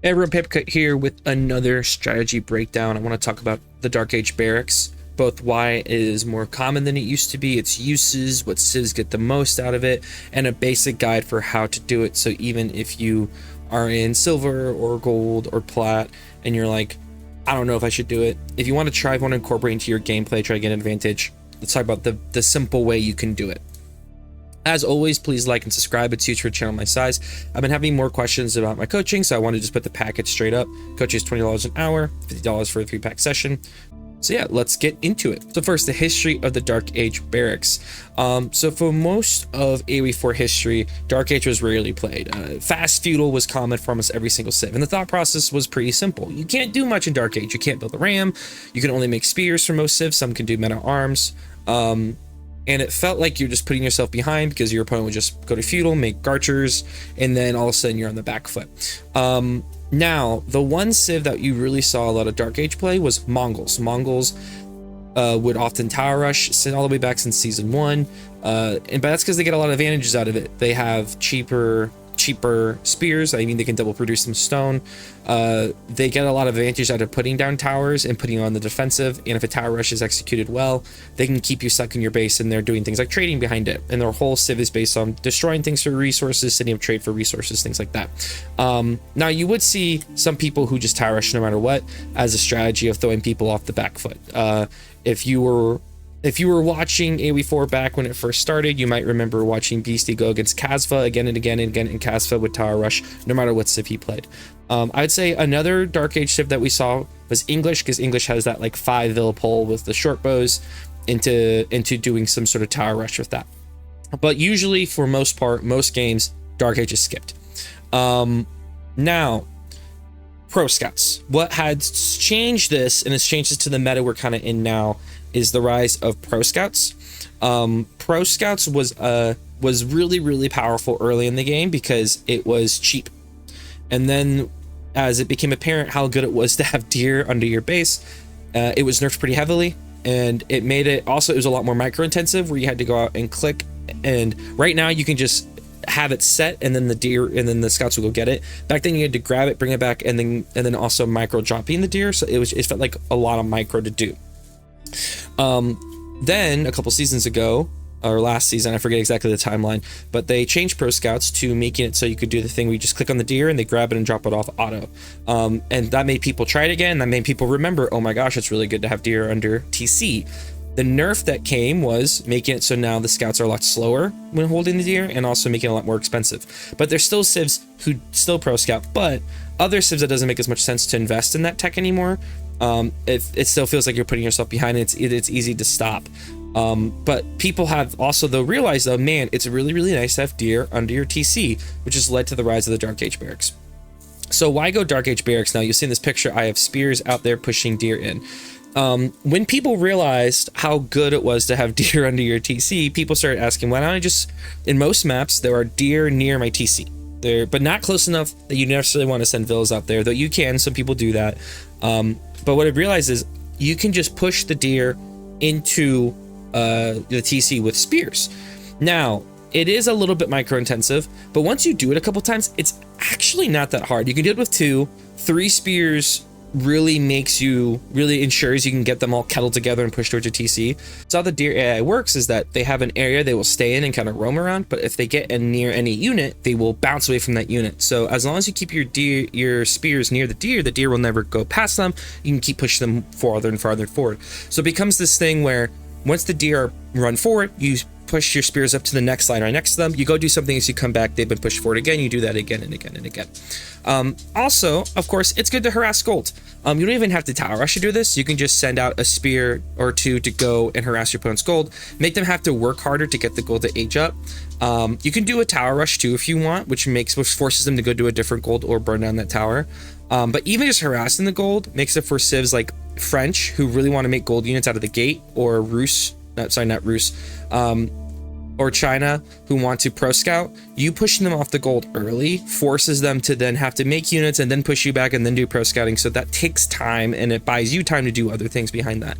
Hey everyone, Papercut here with another strategy breakdown. I want to talk about the Dark Age Barracks, both why it is more common than it used to be, its uses, what civs get the most out of it, and a basic guide for how to do it. So even if you are in silver or gold or plat and you're like, I don't know if I should do it, if you want to try, if you want to incorporate into your gameplay, try to get an advantage, let's talk about the simple way you can do it. As always, please like and subscribe. It's huge for a channel my size. I've been having more questions about my coaching, so I want to just put the package straight up. Coaching is $20 an hour, $50 for a 3-pack session. So yeah, let's get into it. So first, the history of the Dark Age Barracks. So for most of AOE 4 history, Dark Age was rarely played. Fast feudal was common for almost every single civ, and the thought process was pretty simple. You can't do much in Dark Age. You can't build a ram. You can only make spears for most civs. Some can do men-at-arms. And it felt like you're just putting yourself behind because your opponent would just go to feudal, make archers, and then all of a sudden you're on the back foot. Now, the one civ that you really saw a lot of Dark Age play was Mongols. Mongols would often tower rush all the way back since season 1, but that's because they get a lot of advantages out of it. They have cheaper spears. I mean, they can double produce some stone. They get a lot of advantage out of putting down towers and putting on the defensive, and if a tower rush is executed well, they can keep you stuck in your base, and they're doing things like trading behind it, and their whole civ is based on destroying things for resources, setting up trade for resources, things like that. Now you would see some people who just tower rush no matter what as a strategy of throwing people off the back foot. If you were watching AOE 4 back when it first started, you might remember watching Beastie go against Kasva again and again and again, and Kasva would tower rush no matter what civ he played. I'd say another Dark Age civ that we saw was English, because English has that like 5 pull with the short bows into doing some sort of tower rush with that. But usually, for most part, most games, Dark Age is skipped. Now, Pro Scouts. What had changed this, and it's changed this to the meta we're kind of in now, is the rise of Pro Scouts. Pro Scouts was really powerful early in the game because it was cheap, and then as it became apparent how good it was to have deer under your base, it was nerfed pretty heavily, and it made it also, it was a lot more micro intensive where you had to go out and click, and right now you can just have it set and then the deer and then the scouts will go get it. Back then you had to grab it, bring it back, and then also micro dropping the deer, so it felt like a lot of micro to do. Then a couple seasons ago, or last season, I forget exactly the timeline, but they changed Pro Scouts to making it so you could do the thing where you just click on the deer and they grab it and drop it off auto. And that made people try it again. That made people remember, oh my gosh, it's really good to have deer under TC. The nerf that came was making it so now the scouts are a lot slower when holding the deer, and also making it a lot more expensive. But there's still civs who still Pro Scout, but other civs that doesn't make as much sense to invest in that tech anymore. It still feels like you're putting yourself behind. It's easy to stop. But people have also though realized though, man, it's really nice to have deer under your TC, which has led to the rise of the Dark Age Barracks. So why go Dark Age Barracks now? You'll see in this picture, I have spears out there pushing deer in. When people realized how good it was to have deer under your TC, people started asking, why don't I just, in most maps, there are deer near my TC. But not close enough that you necessarily want to send villas out there, though you can, some people do that. But what I've realized is you can just push the deer into the TC with spears. Now, it is a little bit micro intensive, but once you do it a couple times, it's actually not that hard. You can do it with 2, 3 spears really ensures you can get them all kettled together and pushed towards your TC. So how the deer AI works is that they have an area they will stay in and kind of roam around, but if they get near any unit, they will bounce away from that unit. So as long as you keep your spears near the deer will never go past them. You can keep pushing them farther and farther forward. So it becomes this thing where once the deer run forward, you push your spears up to the next line right next to them. You go do something, as you come back, they've been pushed forward again. You do that again and again and again. Also, of course, it's good to harass gold. You don't even have to tower rush to do this. You can just send out a spear or 2 to go and harass your opponent's gold, make them have to work harder to get the gold to age up. You can do a tower rush too if you want, which forces them to go do a different gold or burn down that tower. But even just harassing the gold makes it for civs like French, who really want to make gold units out of the gate, or or China, who want to Pro Scout. You pushing them off the gold early forces them to then have to make units and then push you back and then do Pro Scouting. So that takes time, and it buys you time to do other things behind that.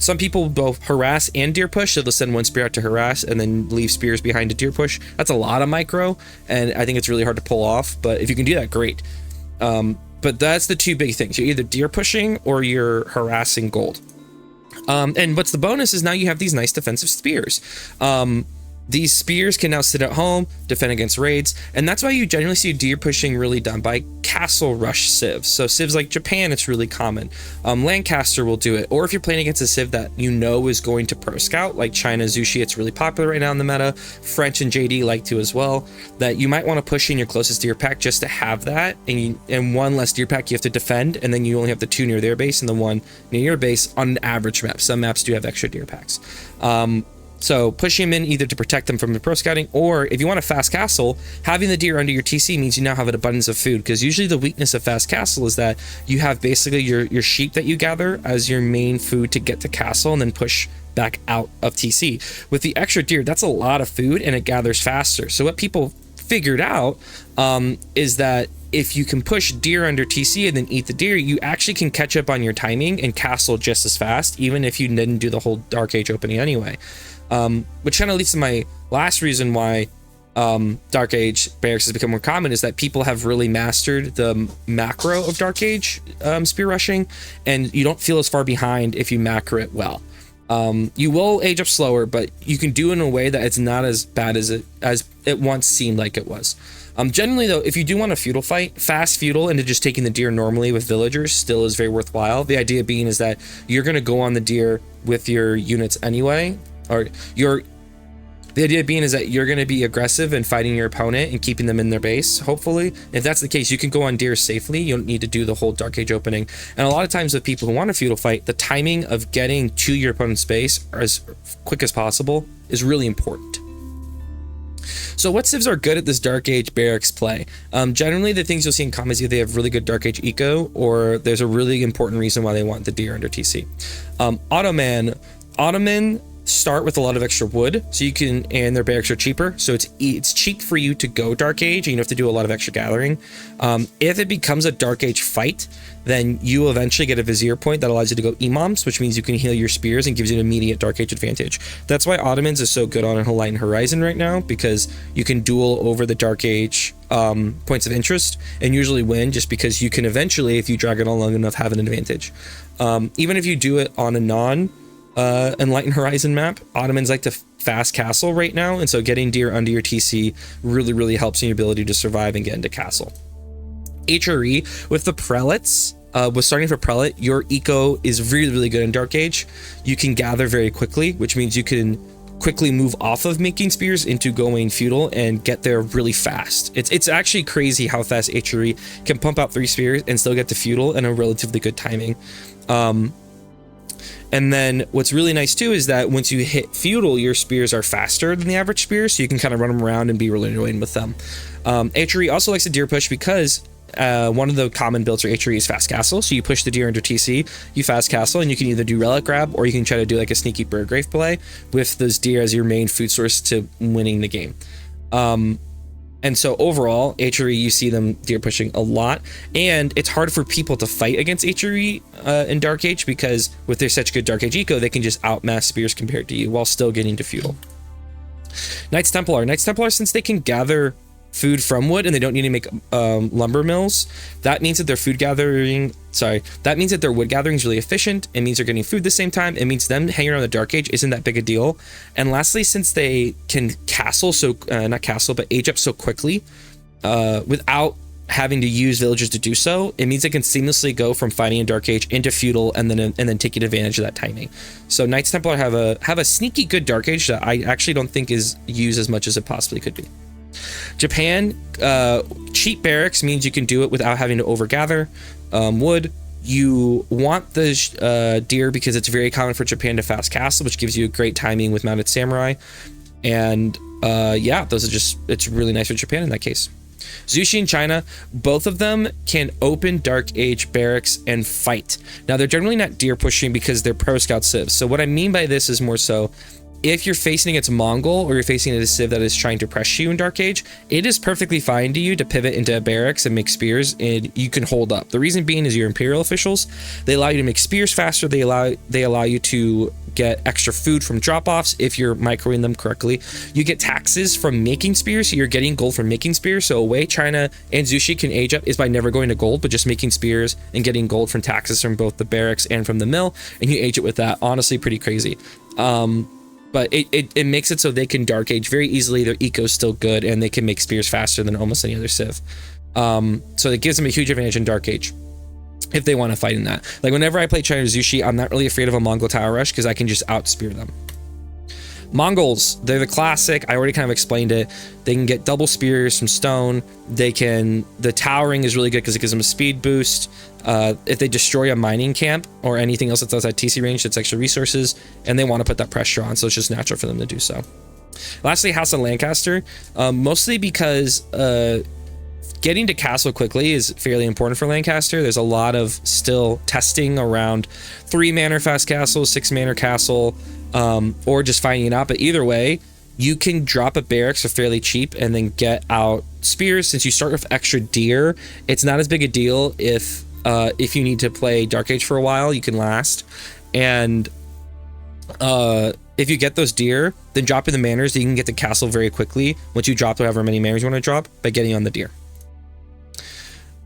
Some people both harass and deer push, so they'll send 1 spear out to harass and then leave spears behind to deer push. That's a lot of micro, and I think it's really hard to pull off, but if you can do that, great. But that's the two big things. You're either deer pushing or you're harassing gold. And what's the bonus is now you have these nice defensive spears. These spears can now sit at home, defend against raids, and that's why you generally see deer pushing really done by castle rush civs. So civs like Japan, it's really common. Lancaster will do it, or if you're playing against a civ that you know is going to pro scout, like China Zushi, it's really popular right now in the meta. French and JD like to as well. That you might want to push in your closest deer pack just to have that, and one less deer pack you have to defend, and then you only have the 2 near their base and the 1 near your base on an average map. Some maps do have extra deer packs. So pushing them in either to protect them from the pro scouting, or if you want a fast castle, having the deer under your TC means you now have an abundance of food, because usually the weakness of fast castle is that you have basically your sheep that you gather as your main food to get to castle and then push back out of TC. With the extra deer, that's a lot of food and it gathers faster. So what people figured out is that if you can push deer under TC and then eat the deer, you actually can catch up on your timing and castle just as fast, even if you didn't do the whole Dark Age opening anyway. Which kind of leads to my last reason why Dark Age Barracks has become more common, is that people have really mastered the macro of Dark Age spear rushing, and you don't feel as far behind if you macro it well. You will age up slower, but you can do it in a way that it's not as bad as it once seemed like it was. Generally though, if you do want a feudal fight, fast feudal into just taking the deer normally with villagers still is very worthwhile. The idea being is that you're going to go on the deer with your units anyway, or the idea being is that you're going to be aggressive and fighting your opponent and keeping them in their base, hopefully. If that's the case, you can go on deer safely. You don't need to do the whole Dark Age opening. And a lot of times with people who want a feudal fight, the timing of getting to your opponent's base as quick as possible is really important. So what civs are good at this Dark Age Barracks play? Generally, the things you'll see in common is either they have really good Dark Age eco, or there's a really important reason why they want the deer under TC. Ottoman start with a lot of extra wood, so you can, and their barracks are cheaper, so it's cheap for you to go Dark Age, and you don't have to do a lot of extra gathering. If it becomes a Dark Age fight, then you will eventually get a Vizier point that allows you to go Imams, which means you can heal your spears and gives you an immediate Dark Age advantage. That's why Ottomans is so good on Enlightened Horizon right now, because you can duel over the Dark Age points of interest and usually win, just because you can eventually, if you drag it on long enough, have an advantage. Even if you do it on a Enlightened Horizon map, Ottomans like to fast castle right now, and so getting deer under your TC really helps in your ability to survive and get into castle. HRE with the prelates, with starting for prelate, your eco is really good in Dark Age. You can gather very quickly, which means you can quickly move off of making spears into going feudal and get there really fast. It's actually crazy how fast HRE can pump out 3 spears and still get to feudal in a relatively good timing. And then what's really nice too is that once you hit feudal, your spears are faster than the average spears, so you can kind of run them around and be really annoying with them. HRE also likes a deer push because one of the common builds for HRE is fast castle. So you push the deer under TC, you fast castle, and you can either do relic grab, or you can try to do like a sneaky Burgrave play with those deer as your main food source to winning the game. And so overall, HRE, you see them deer pushing a lot, and it's hard for people to fight against HRE in Dark Age, because with their such good Dark Age eco, they can just outmass spears compared to you while still getting to feudal. Knights Templar, since they can gather food from wood and they don't need to make lumber mills, that means that their wood gathering is really efficient. It means they're getting food at the same time. It means them hanging around the Dark Age isn't that big a deal. And lastly, since they can age up so quickly without having to use villagers to do so, it means they can seamlessly go from fighting in Dark Age into feudal and then taking advantage of that timing. So Knights Templar have a sneaky good Dark Age that I actually don't think is used as much as it possibly could be. Japan, cheap barracks means you can do it without having to overgather wood. You want the deer because it's very common for Japan to fast castle, which gives you a great timing with mounted samurai. And it's really nice for Japan in that case. Zushi and China, both of them can open Dark Age barracks and fight. Now, they're generally not deer pushing because they're pro scout civs. So what I mean by this is more so, if you're facing against Mongol or you're facing a civ that is trying to press you in Dark Age, it is perfectly fine to you to pivot into barracks and make spears, and you can hold up. The reason being is your Imperial officials, they allow you to make spears faster. They allow you to get extra food from drop-offs if you're microing them correctly. You get taxes from making spears, so you're getting gold from making spears. So a way China and Zushi can age up is by never going to gold, but just making spears and getting gold from taxes from both the barracks and from the mill, and you age it with that. Honestly, pretty crazy. But it makes it so they can Dark Age very easily. Their eco's still good, and they can make spears faster than almost any other civ. So it gives them a huge advantage in Dark Age if they want to fight in that. Like whenever I play China Zushi, I'm not really afraid of a Mongol tower rush because I can just out-spear them. Mongols, they're the classic. I already kind of explained it. They can get double spears from stone. The towering is really good because it gives them a speed boost. If they destroy a mining camp or anything else that's outside TC range, that's extra resources, and they want to put that pressure on, so it's just natural for them to do so. Lastly, House of Lancaster, mostly because getting to castle quickly is fairly important for Lancaster. There's a lot of still testing around 3-manor fast castle, 6-manor castle, or just finding it out. But either way, you can drop a barracks for fairly cheap and then get out spears. Since you start with extra deer, it's not as big a deal if you need to play Dark Age for a while, you can last. And if you get those deer, then dropping the manors, you can get the castle very quickly once you drop however many manors you want to drop by getting on the deer.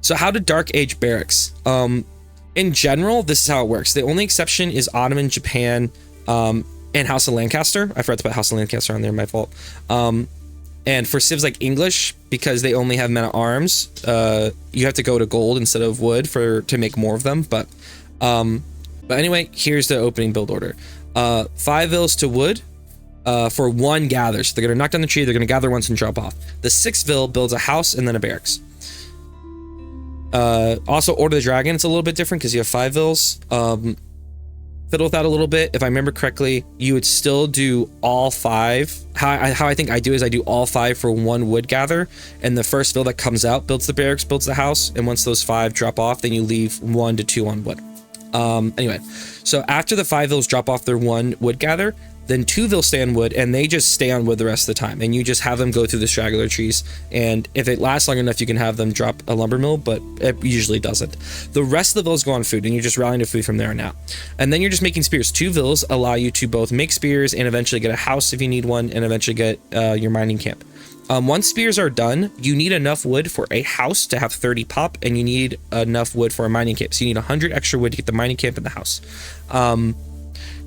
So how to Dark Age barracks? In general, this is how it works. The only exception is Ottoman, Japan, and House of Lancaster. I forgot to put House of Lancaster on there, my fault. And for civs like English, because they only have men at arms, you have to go to gold instead of wood to make more of them. But anyway, here's the opening build order. 5 vills to wood for 1 gather. So they're going to knock down the tree, they're going to gather once and drop off. The 6th vill builds a house and then a barracks. Also, Order the Dragon, it's a little bit different because you have 5 vills. Fiddle with that a little bit. If I remember correctly, you would still do all 5. How I think I do is I do all 5 for 1 wood gather, and the first vill that comes out builds the barracks, builds the house, and once those 5 drop off, then you leave 1 to 2 on wood. Anyway, so after the 5 vills drop off their 1 wood gather, then 2 vills stay on wood, and they just stay on wood the rest of the time, and you just have them go through the straggler trees, and if it lasts long enough, you can have them drop a lumber mill, but it usually doesn't. The rest of the vills go on food, and you're just rallying to food from there on out. And then you're just making spears. 2 vills allow you to both make spears and eventually get a house if you need one, and eventually get your mining camp. Once spears are done, you need enough wood for a house to have 30 pop, and you need enough wood for a mining camp. So you need 100 extra wood to get the mining camp and the house.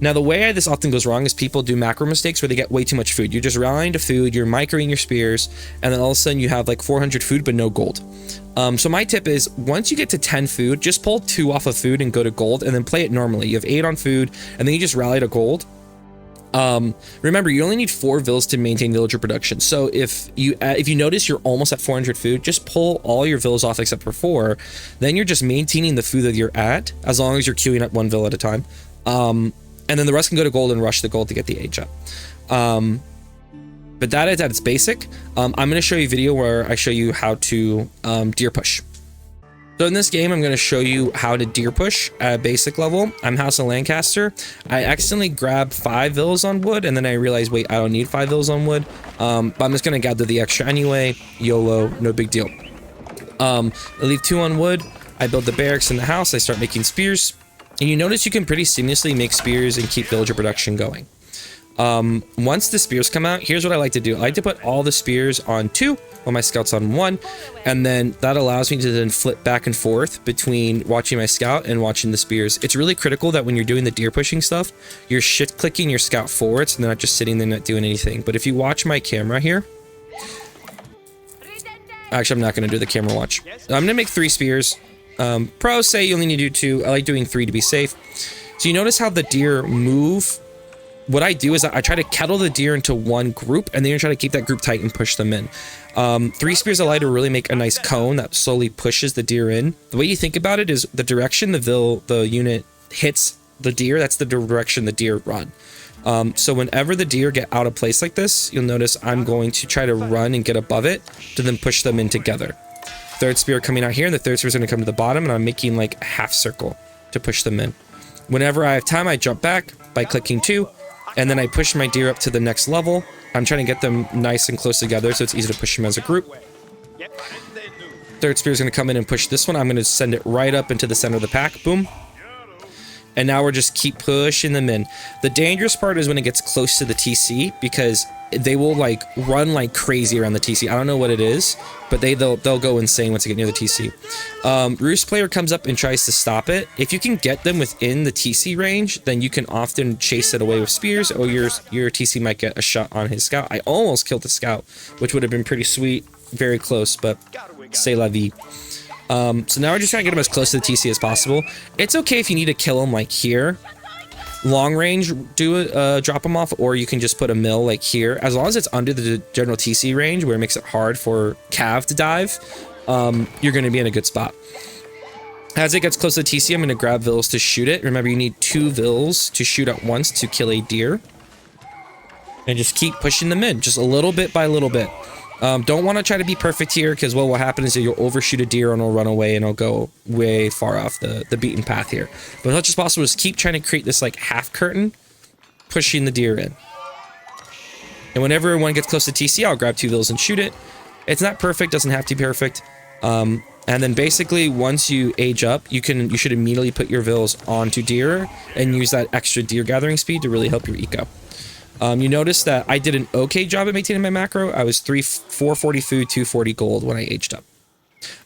Now, the way this often goes wrong is people do macro mistakes where they get way too much food. You're just rallying to food, you're microing your spears, and then all of a sudden you have like 400 food but no gold. So my tip is, once you get to 10 food, just pull 2 off of food and go to gold, and then play it normally. You have 8 on food, and then you just rally to gold. Remember, you only need 4 vills to maintain villager production. So if you notice you're almost at 400 food, just pull all your vills off except for 4. Then you're just maintaining the food that you're at, as long as you're queuing up 1 vill at a time. And then the rest can go to gold and rush the gold to get the age up. But that is at its basic. I'm going to show you a video where I show you how to deer push. So in this game, I'm going to show you how to deer push at a basic level. I'm House of Lancaster. I accidentally grabbed 5 vills on wood, and then I realized, wait, I don't need 5 vills on wood. But I'm just going to gather the extra anyway. YOLO, no big deal. I leave 2 on wood. I build the barracks in the house. I start making spears. And you notice you can pretty seamlessly make spears and keep villager production going. Once the spears come out, here's what I like to do. I like to put all the spears on 2, while my scout's on 1, and then that allows me to then flip back and forth between watching my scout and watching the spears. It's really critical that when you're doing the deer pushing stuff, you're shift clicking your scout forwards and they're not just sitting there not doing anything. But if you watch my camera here, actually I'm not going to do the camera watch. I'm going to make 3 spears. Pros say you only need to do 2. I like doing 3 to be safe. So you notice how the deer move. What I do is I try to kettle the deer into 1 group, and then you try to keep that group tight and push them in. 3 spears allow you to really make a nice cone that slowly pushes the deer in. The way you think about it is the direction the unit hits the deer, that's the direction the deer run. So whenever the deer get out of place like this, you'll notice I'm going to try to run and get above it to then push them in together. 3rd spear coming out here, and the 3rd spear is going to come to the bottom, and I'm making like a half circle to push them in. Whenever I have time, I jump back by clicking 2, And then I push my deer up to the next level. I'm trying to get them nice and close together so it's easy to push them as a group. Third spear is going to come in and push this one. I'm going to send it right up into the center of the pack. Boom. And now we're just keep pushing them in. The dangerous part is when it gets close to the TC, because they will like run like crazy around the TC. I don't know what it is, but they'll go insane once they get near the TC. Roost player comes up and tries to stop it. If you can get them within the TC range, then you can often chase it away with spears, or your TC might get a shot on his scout. I almost killed the scout, which would have been pretty sweet. Very close, but c'est la vie. So now we're just trying to get him as close to the TC as possible. It's okay if you need to kill him like here. Long range, drop him off, or you can just put a mill like here. As long as it's under the general TC range where it makes it hard for Cav to dive, you're going to be in a good spot. As it gets close to the TC, I'm going to grab Vills to shoot it. Remember, you need 2 Vills to shoot at once to kill a deer. And just keep pushing them in, just a little bit by little bit. Don't want to try to be perfect here, because what will happen is that you'll overshoot a deer and it'll run away and it'll go way far off the beaten path here. But as much as possible, just keep trying to create this like half curtain, pushing the deer in. And whenever one gets close to TC, I'll grab 2 Vills and shoot it. It's not perfect, doesn't have to be perfect. And then basically once you age up, you should immediately put your Vills onto deer and use that extra deer gathering speed to really help your eco. You notice that I did an okay job at maintaining my macro. I was 440 food, 240 gold when I aged up.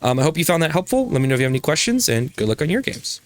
I hope you found that helpful. Let me know if you have any questions, and good luck on your games.